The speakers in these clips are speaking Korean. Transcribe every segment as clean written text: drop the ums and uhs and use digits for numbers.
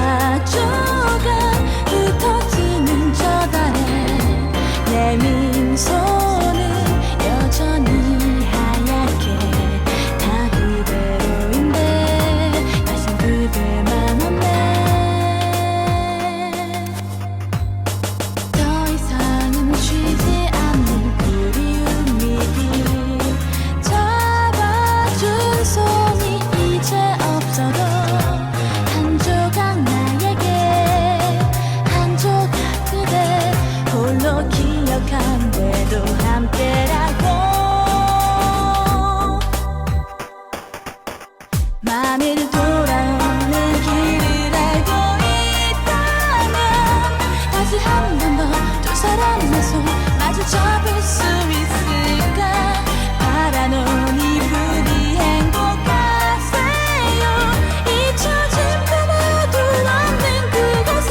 마주가 흩어지는 저 달에 내 민소는 여전히 하얗게 다 그대로인데 다신 그대만 없네. 더 이상은 쉬지 않는 그리움이 잡아준 손이 이제 없어도 한 조각 나에게 한 조각 그대 홀로 기억한대도 함께라고. 만일 돌아오는 길을 알고 있다면 다시 한 번 더 두 사람의 손 마주 잡을 수 있을까. 바라는 이 부디 행복하세요. 잊혀진 그녀도 없는 그곳에.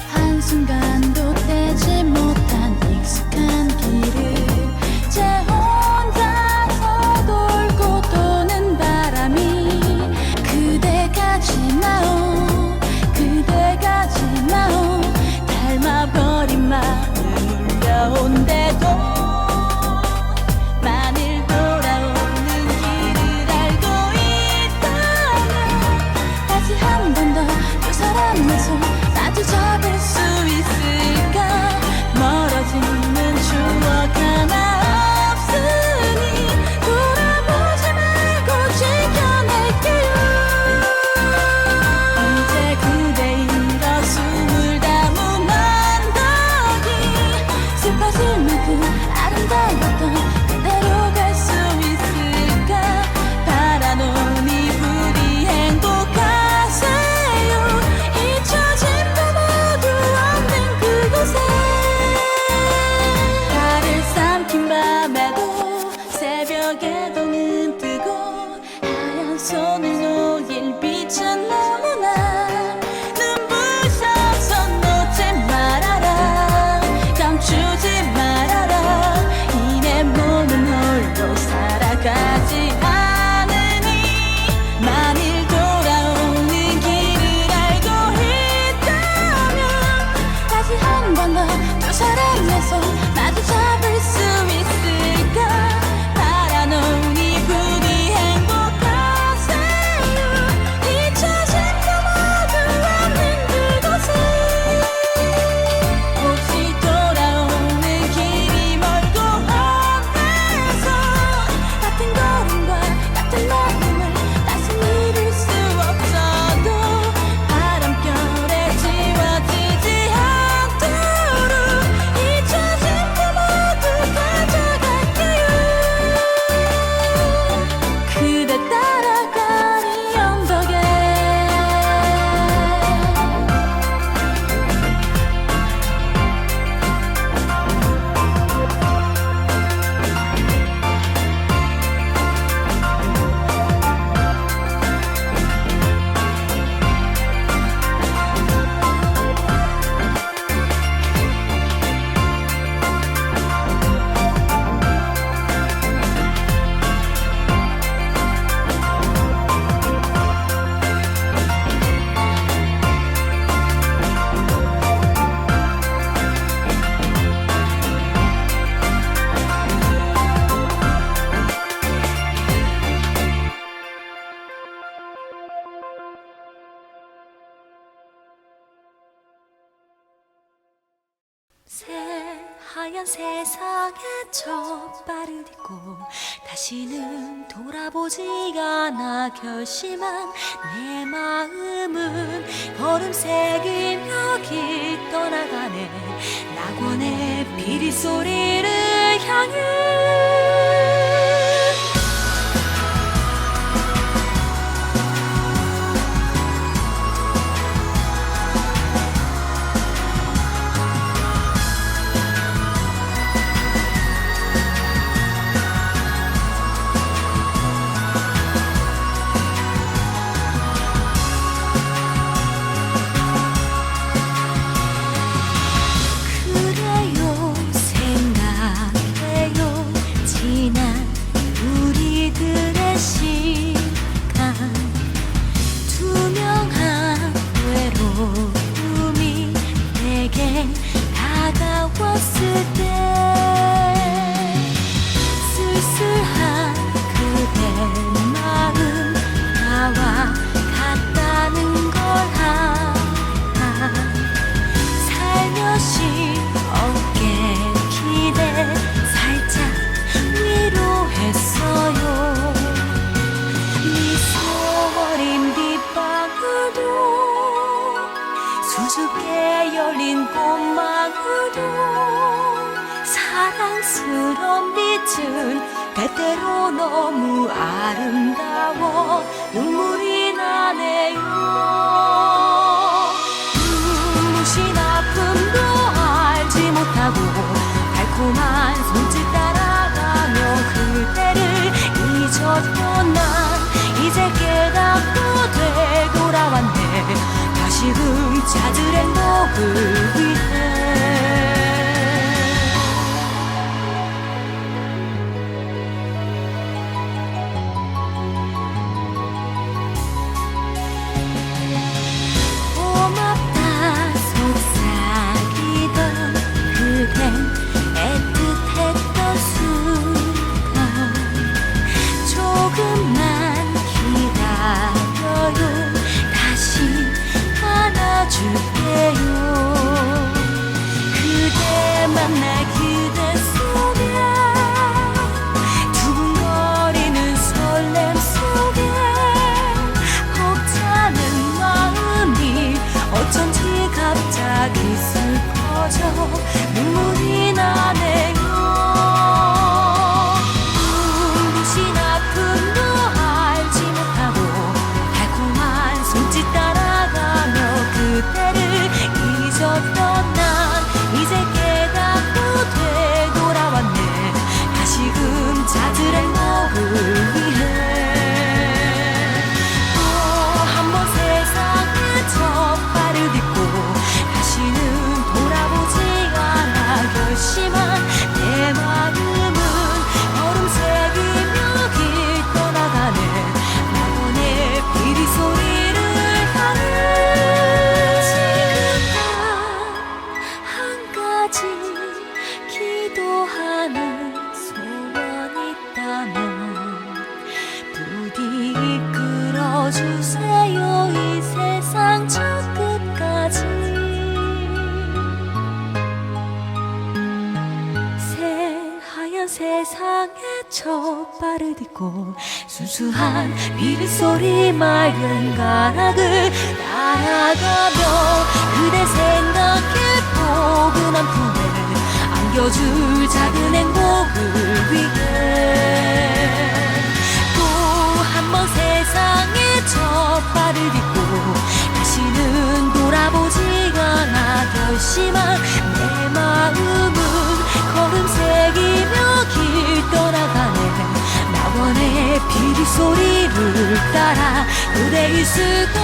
한순간도 떼지 못한 익숙한 길을 제 혼자서 돌고 도는 바람이 그대가 지나오 그대가 지나오 닮아버린 마음을 울려온대도. 만일 돌아오는 길을 알고 있다면 다시 한 번 더 두 사람의 손 마주 잡을 수 있을까. 멀어지는 추억 하나 없으니 돌아보지 말고 지켜낼게요. 이제 그대 잃어 숨을 담은 언덕이 슬퍼질 만큼 아름다웠던 그대로 갈 수 있을까. 바라는 이 부디 행복하세요. 잊혀진 번호도 없는 그곳에. 달을 삼킨 밤에도 새벽에도 눈 뜨고 하얀 손을 놓일 빛은 너무나 눈부셔서 놓지 말아라. 감추지 말아라. 이 내 몸은 홀로 살아가지 않으니. 만일 돌아오는 길을 알고 있다면 다시 한 번 더 두 사람의 손 마주 잡을 수 있을까. 바라는 이 부디 행복하세요. 잊혀진 번호도 없는 그곳에. 혹시 돌아오는 길이 멀고 험해서 같은 걸음과 같은 마음을 다시 잃을 수 없어도 바람결에 지워지지 않도록 잊혀진 번호도 가져갈게요. 그대 따라가니 언덕에. 새하얀 세상에 첫 발을 딛고 다시는 돌아보지 않아 결심한 내 마음은 걸음 새기며 길 떠나가네. 낙원의 비리 소리를 향해. 그런 빛은 때때로 너무 아름다워 눈물이 나네요. 눈부신 아픔도 알지 못하고 달콤한 손짓 따라가며 그때를 잊었던 난 이제 깨닫고 되돌아왔네. 다시금 찾을 행복을 위해. 고맙다 속삭이던 그댄 애틋했던 순간 조금만 기다려요. 다시 안아줄게요. 그대 만나 그대 속에 두근거리는 설렘 속에 벅차는 마음이 어쩐지 갑자기 슬퍼져 눈물이 나네요. 눈부신 아픔도 알지 못하고 달콤한 손짓 따라가며 그때를 잊었던 난 이제 깨닫고 되돌아왔네. 다시금 찾을 행복을 위해. 또 한 번 세상의 첫발을 딛고 다시는 돌아보지 않아 결심한 내 마음은 얼음 새기며 길 떠나가네. 낙원의 비리 소리를 향해. 지금 한 가지 기도하는 소원이 있다면 부디 이끌어주세요 이 세상 저 끝까지. 새하얀 세상에 첫발을 딛고 순수한 비밀소리 맑은 가락을 따라가며 그대 생각해 포근한 품에 안겨줄 작은 행복을 위해. 또 한 번 세상에 첫발을 딛고 다시는 돌아보지 않아 결심한 내 마음은 걸음 새기며 길 떠나가네. 낙원의 비리 소리를 따라 그대 있을 거야.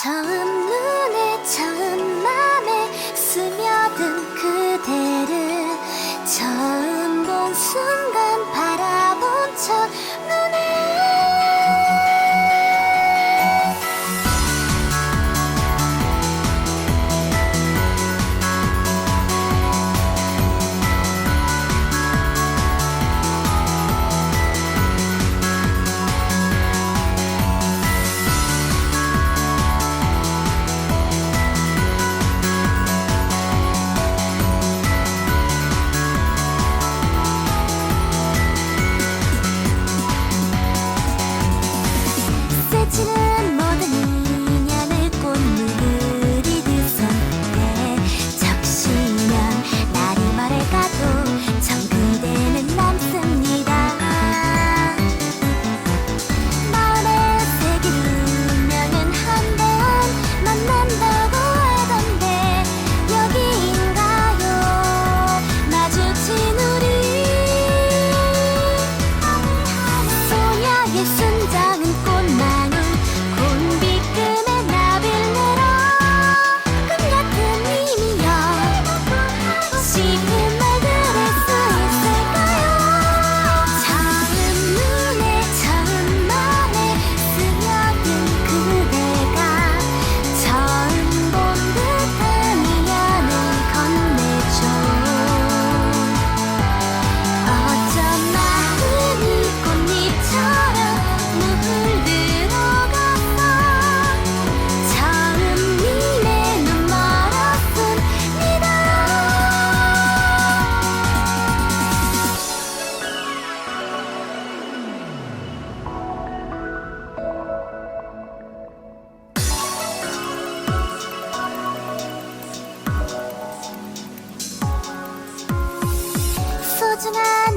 처음 눈에 처음 맘에 스며든 그대를 처음 본 순간 바라본 첫 눈에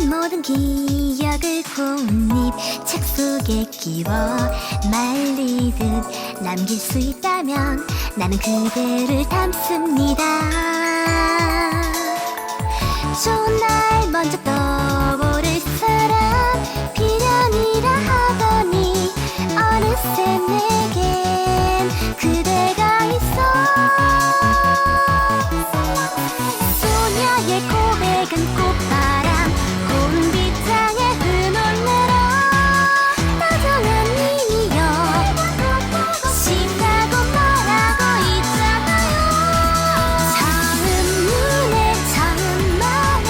모든 기억을 꽃잎 책 속에 끼워 말리듯 남길 수 있다면 나는 그대를 담습니다. 좋은 날 먼저 떠오를 사람 비련이라 하더니 어느새 내겐 그대가 있어. 소녀의 고백은 꽃바람 고운 빗장에 휘날려라. 다정한 이여 쉽다고 말하고 있잖아요. 처음 눈에 처음 맘에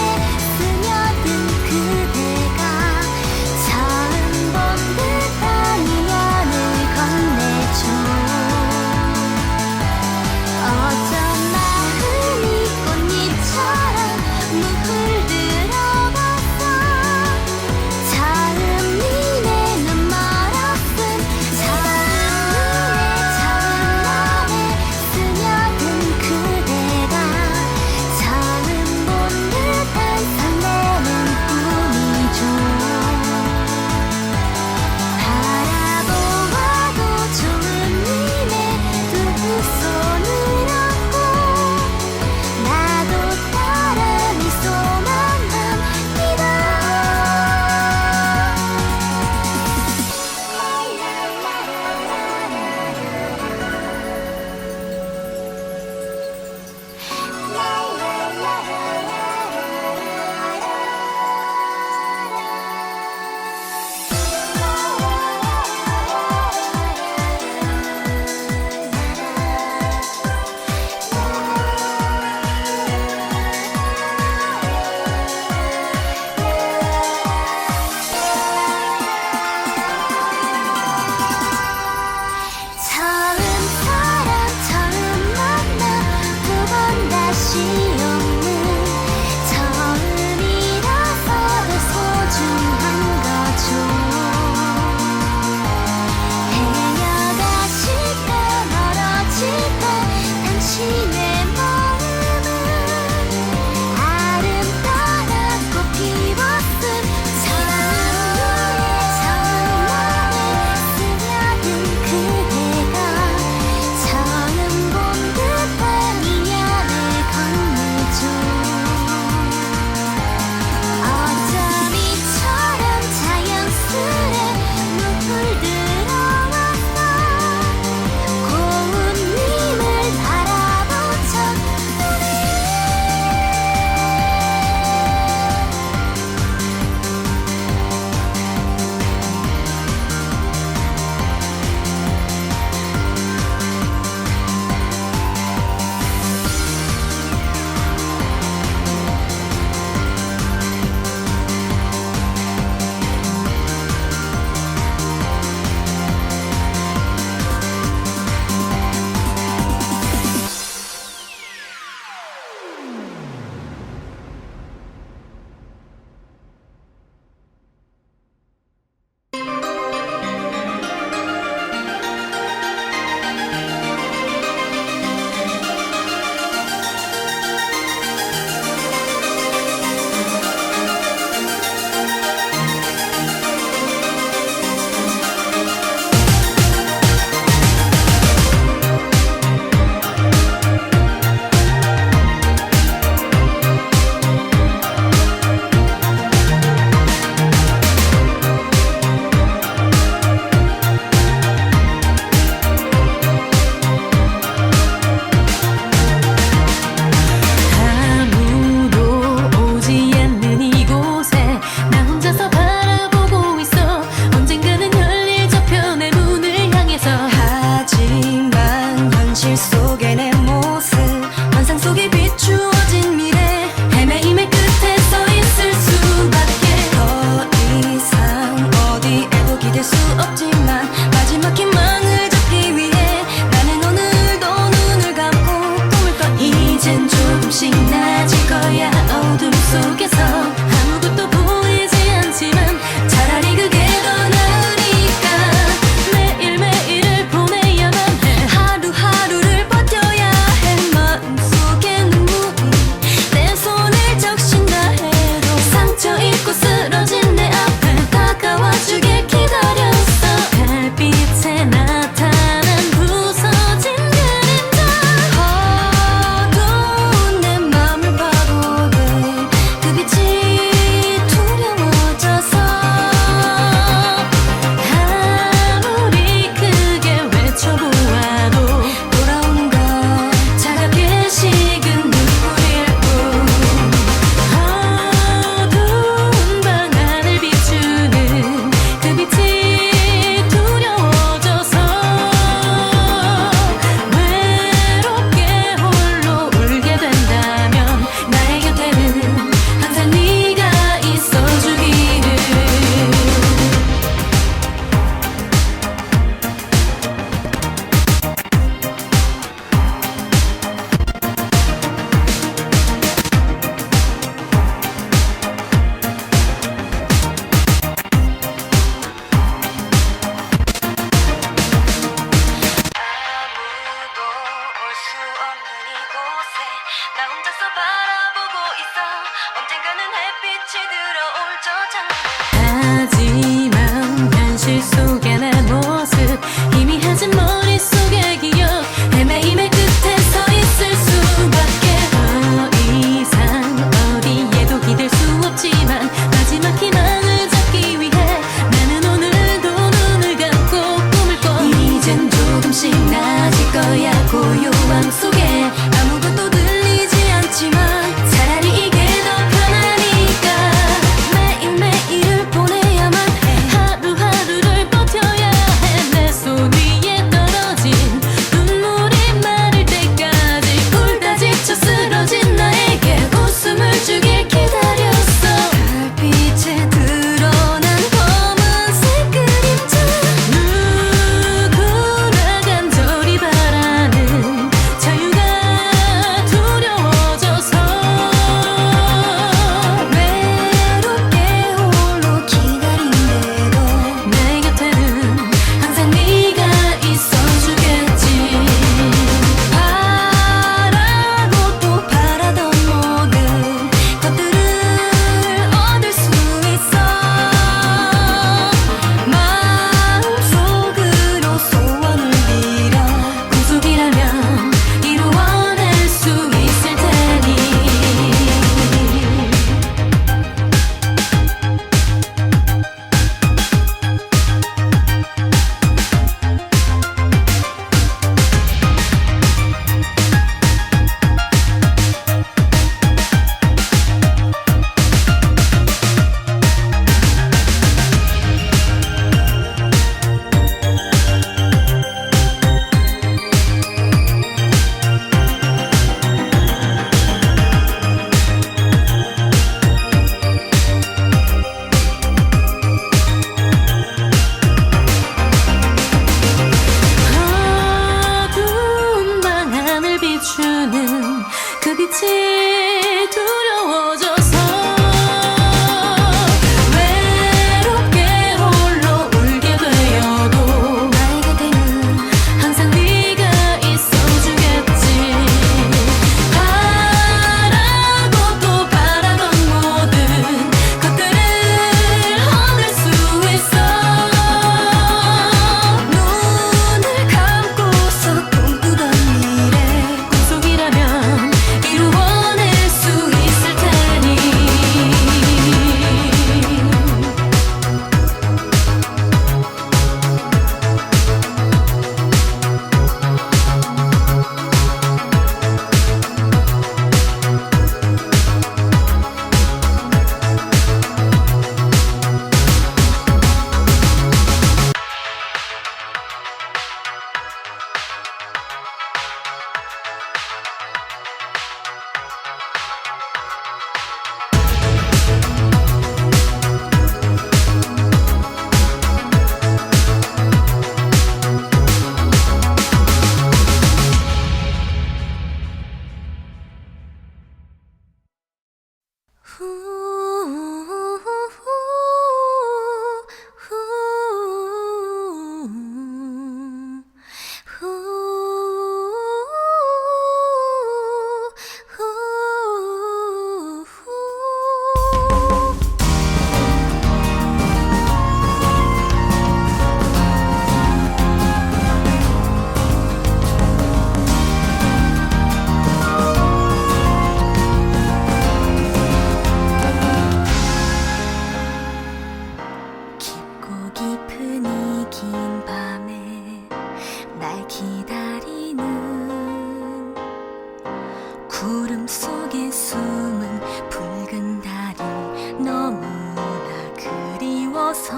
내려서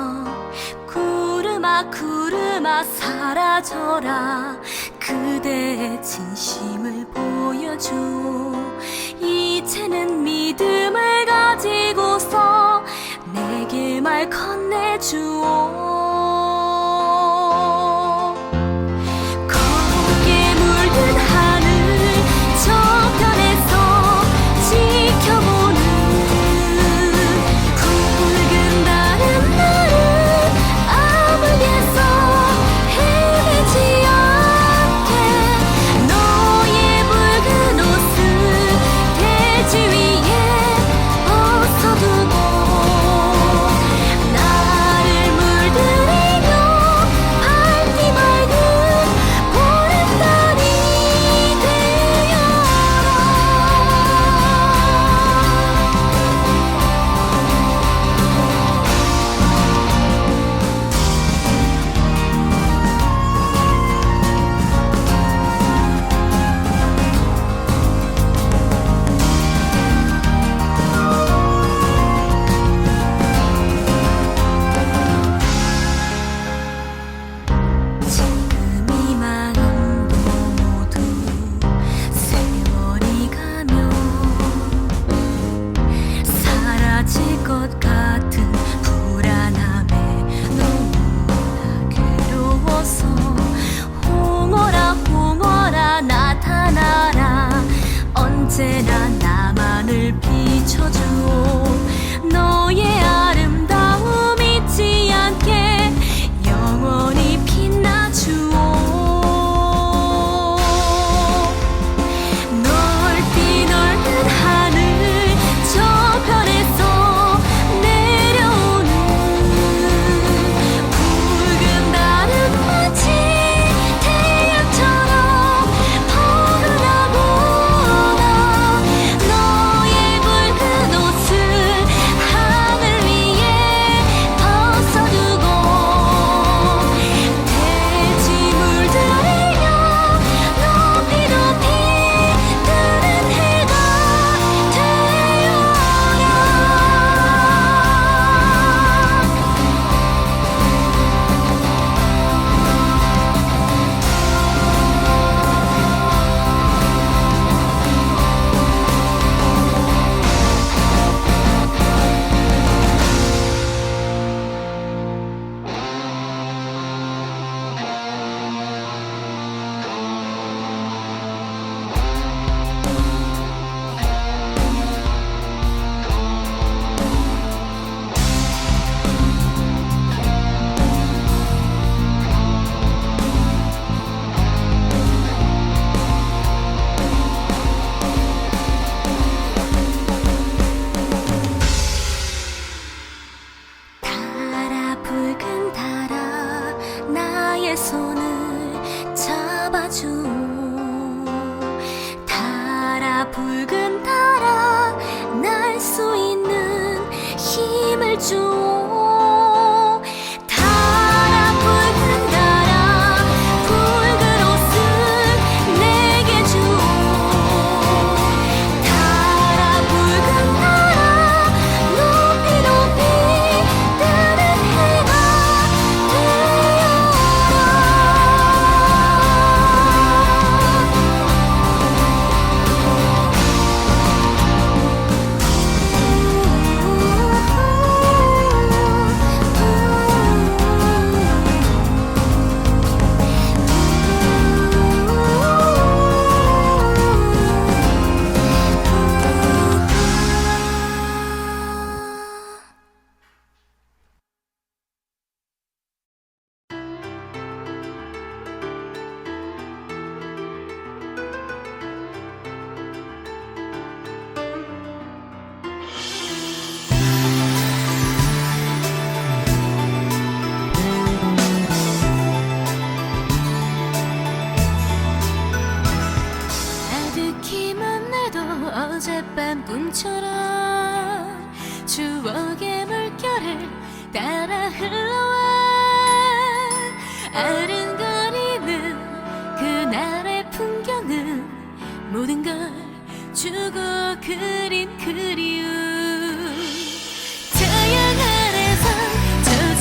구름아 구름아 사라져라. 그대의 진심을 보여줘. 이제는 믿음을 가지고서 내게 말 건네주오. 검게 물든 하늘 저편에서 지켜보는 붉은 다른 날은 아무개서 헤매지 않게 너의 붉은 옷을 대지 위에 벗어두고 나를 물들이며 밝기 맑은 보름달이 되어라. 지금 이 마음도 모두 세월이 가면 사라질 것 같은 불안함에 너무나 괴로워서 홍어라 홍어라 나타나라. 언제나 나만을 비춰주오. 너의 아름다움 잊지 않게 영원히 빛나주오. 넓이 넓은 하늘 저편에서 내려오는 붉은 달은 마치 태양처럼 포근하구나. 너의 붉은 옷을 하늘 위에 벗어두고 대지 물들이며 높이 높이 뜨는 해가 되어라. 달아 붉은 달아 나의 손을 잡아줘. 달아 붉은 달아 날 수 있는 힘을 줘. 달아 붉은 달아 붉은 옷을 내게 줘. 달아 붉은 달아 높이 높이 뜨는 해가 어젯밤 꿈처럼 추억의 물결을 따라 흘러와 아른거리는 그날의 풍경은 모든 걸 주고 그린 그리움 태양 아래서 저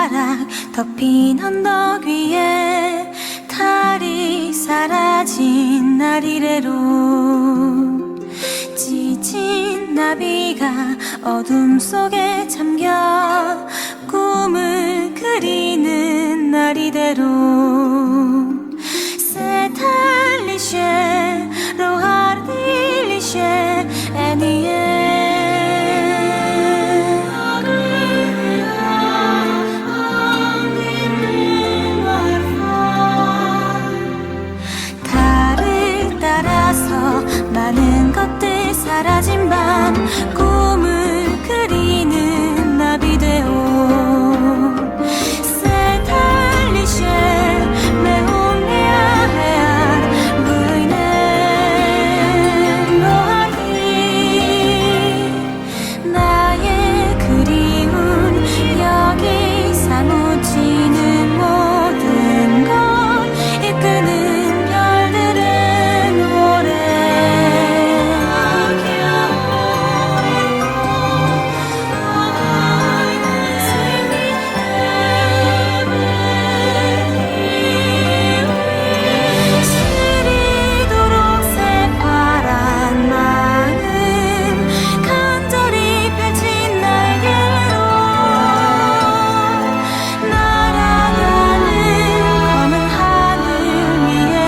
자락 덮인 언덕 위에 달이 사라진 날 이래로 지친 나비가 어둠 속에 잠겨 꿈을 그리는 날 이대로 C'est un cliché, cliché, 달을 따라서 많은 것들 사라진 밤 꿈을 그리는 나비 되오 C'est un cliché, mais on 나의 그리운 여기 사무치는 모든 걸 이끄는 별들은 시리도록 새파란 마음 간절히 펼친 날개로 날아가는 검은 하늘 위에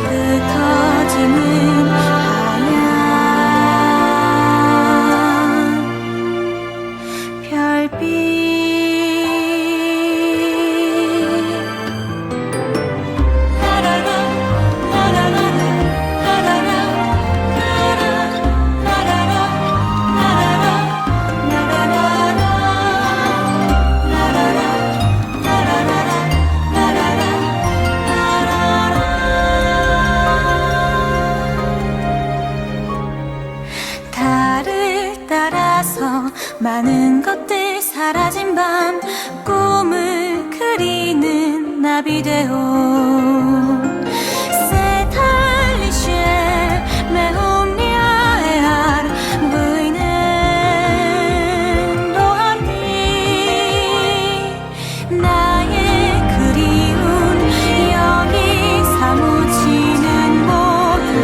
흩어지는 하얀 별빛 달을 따라서 많은 것들 사라진 밤 꿈을 그리는 나비 되오 C'est un cliché, mais on vient 부이는 로하니 나의 그리운 여기 사무치는 모든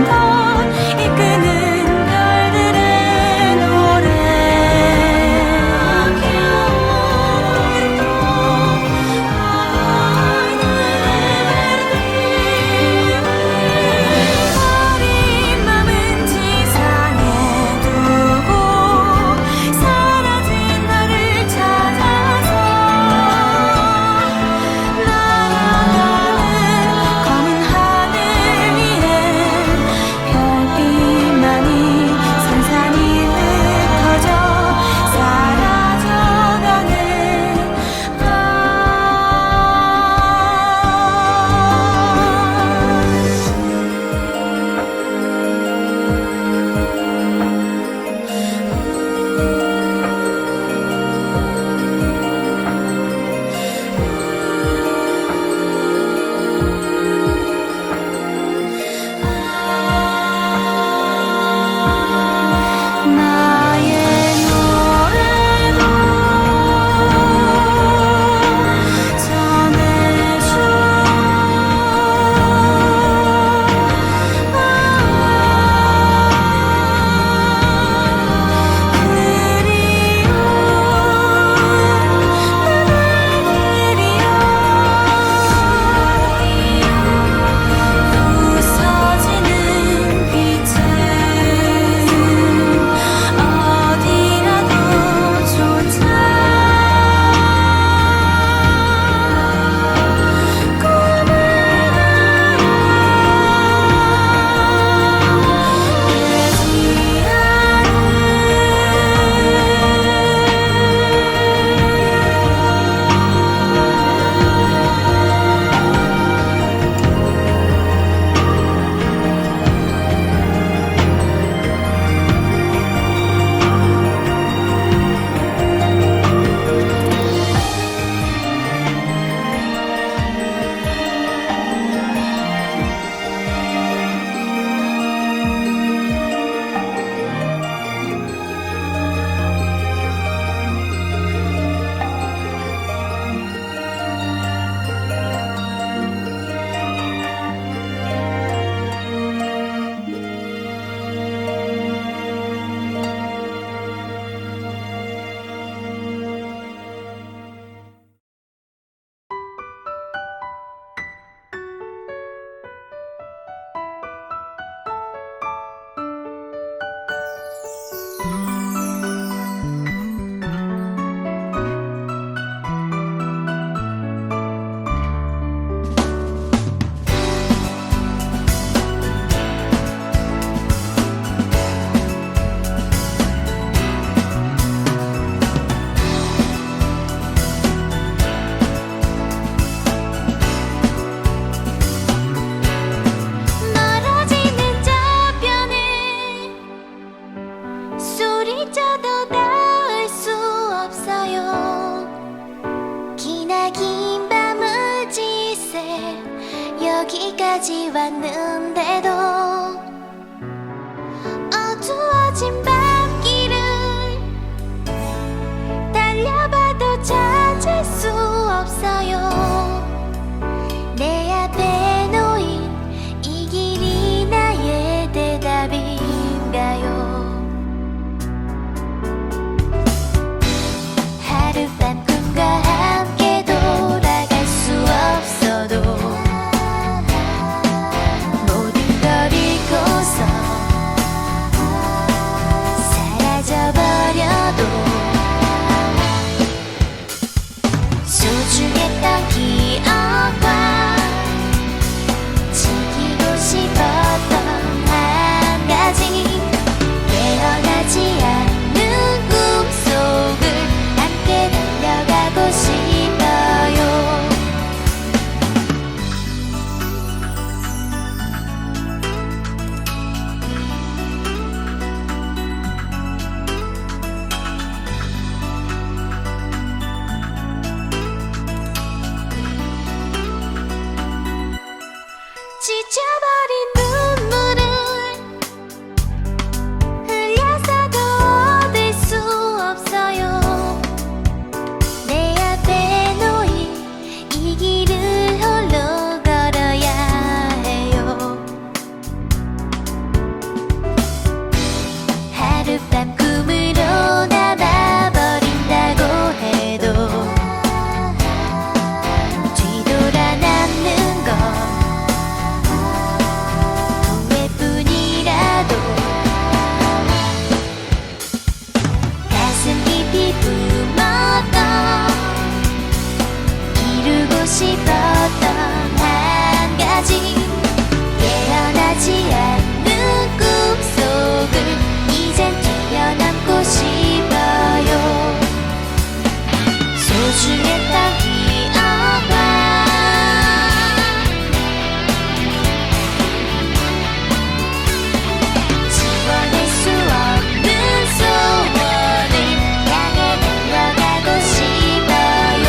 것 이끄는 별들은 오래 살아도 닿을 수 없어요. 기나긴 밤을 지새 여기까지 왔는데도 어두워진 밤길을 달려봐도 찾을 수 없어요. 내 앞에 놓인 이 길이 나의 대답인가요? 하룻밤 꿈과 함께 돌아갈 수 없어도 모든 걸 잃고서 사라져버려도 소중했던 기억과 지키고 싶었던 한 가지 깨어나지 않는 꿈속을 함께 달려가고 싶어요. 지쳐버린 눈물을 흘려서도 얻을 수 없어요. 내 앞에 놓인 이 길을 홀로 걸어야 해요. 하룻밤 꿈으로 남아버린다고 해도 뒤돌아 남는 건 후회뿐이라도 가슴 깊이 품었던 이루고 싶었던 한 가지 깨어나지 않는 꿈속을 이젠 뛰어넘고 싶어요. 소중했던 기억과 지워낼 수 없는 소원을 향해 달려가고 싶어요.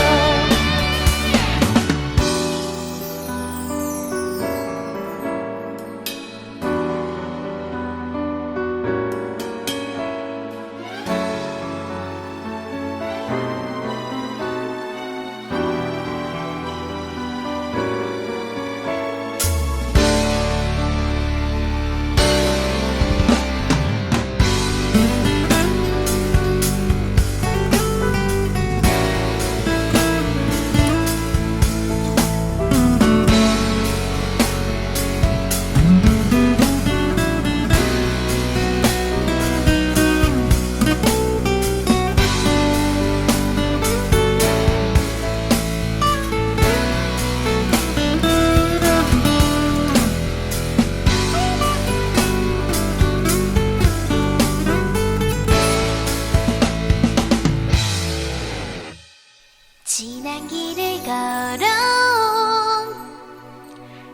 지난 길을 걸어온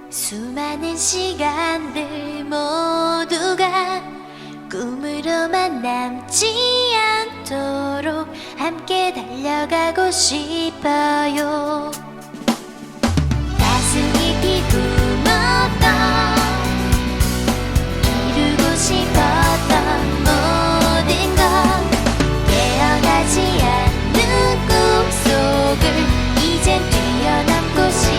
수많은 시간들 모두가 꿈으로만 남지 않도록 함께 달려가고 싶어요. 가슴 깊이 품었던 이루고 싶었던 모든 것 깨어나지 않는 꿈속을 이젠 뛰어넘고 싶어요.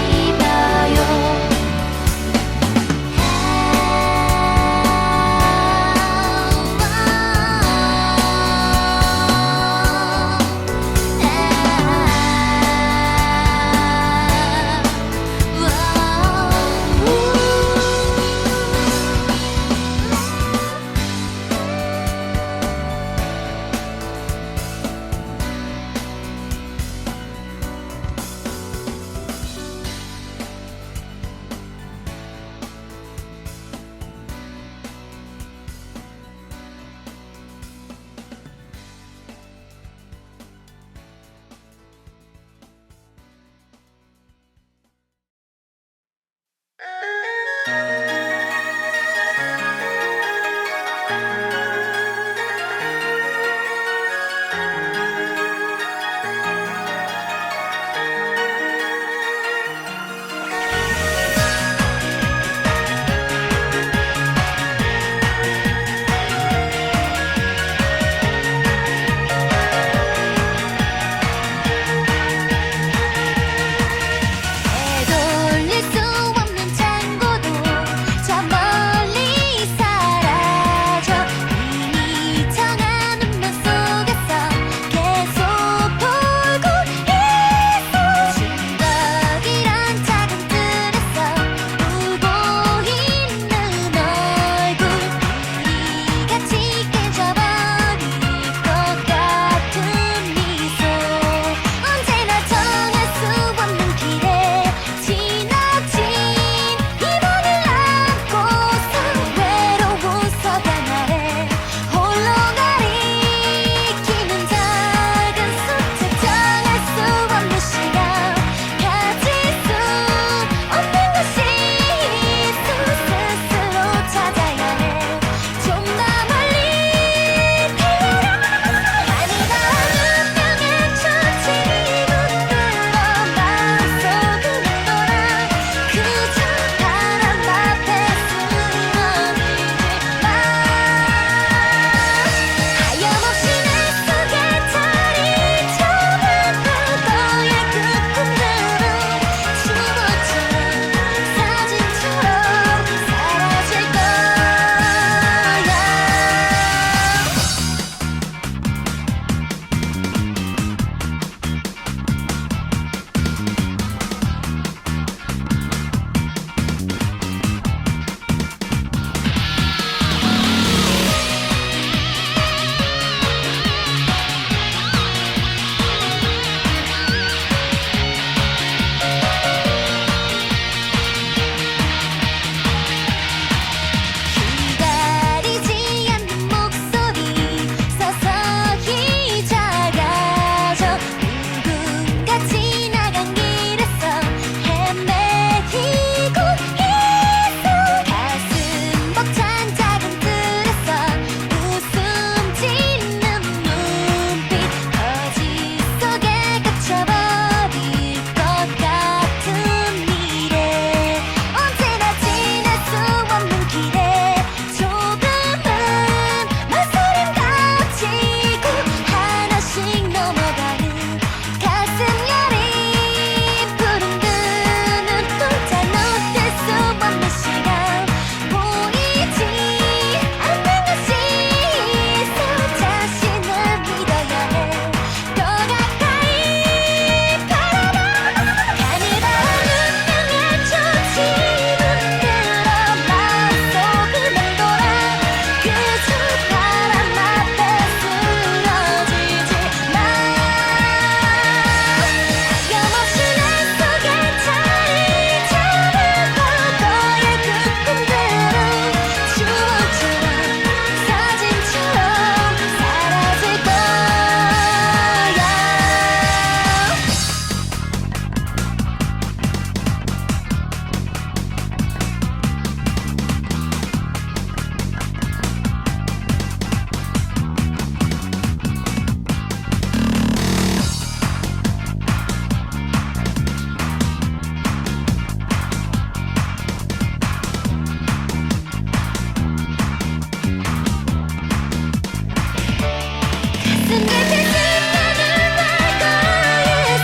내 뜻은 나는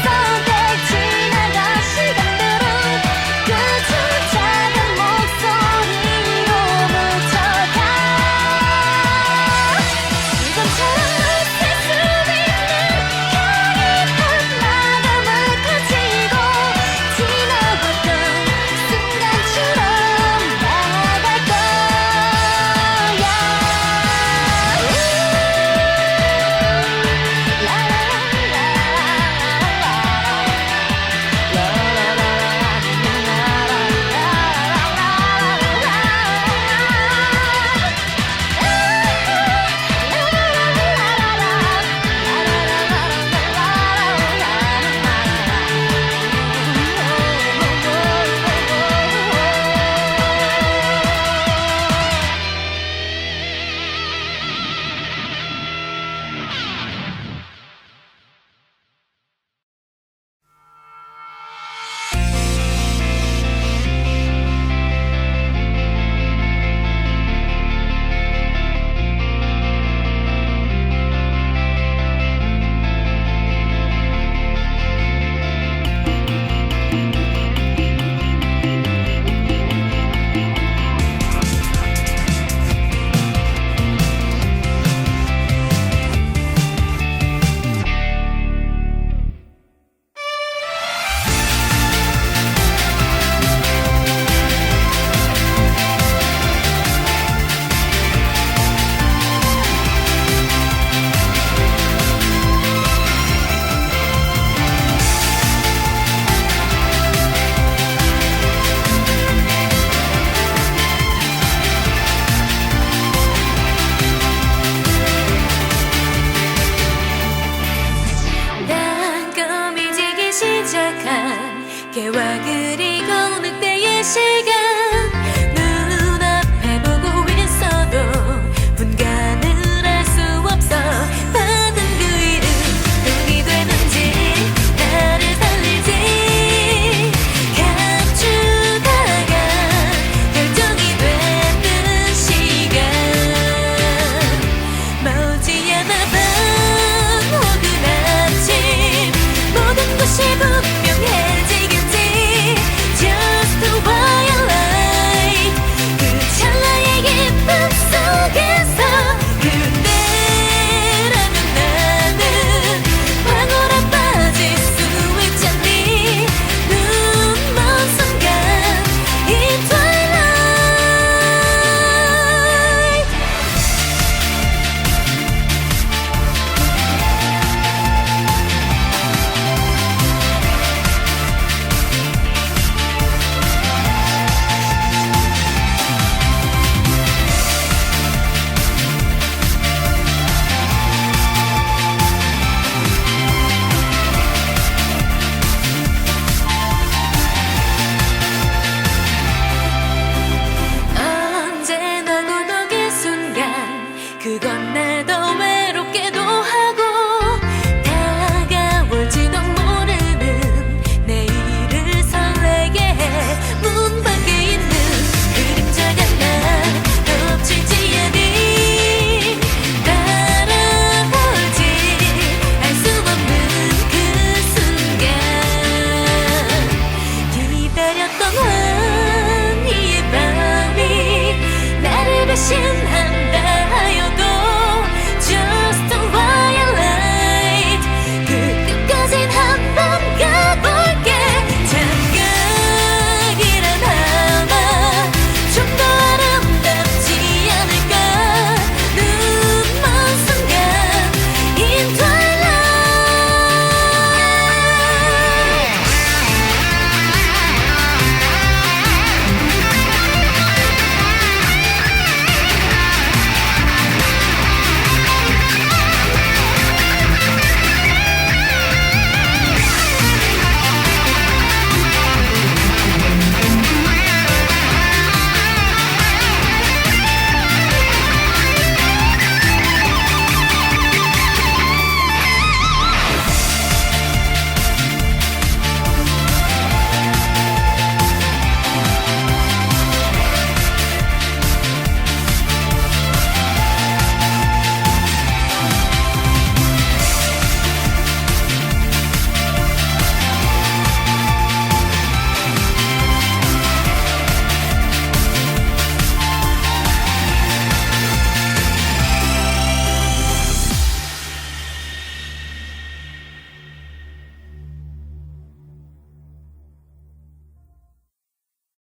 선택 지나간 시간들은 그저 작은 목소리로 묻혀가 지금처럼 웃을 수 있는 향이 마음을 가지고 지나왔던 순간처럼 나아갈 거야. 난 꿈이 지기 시작한 개와 그리고 늑대의 시간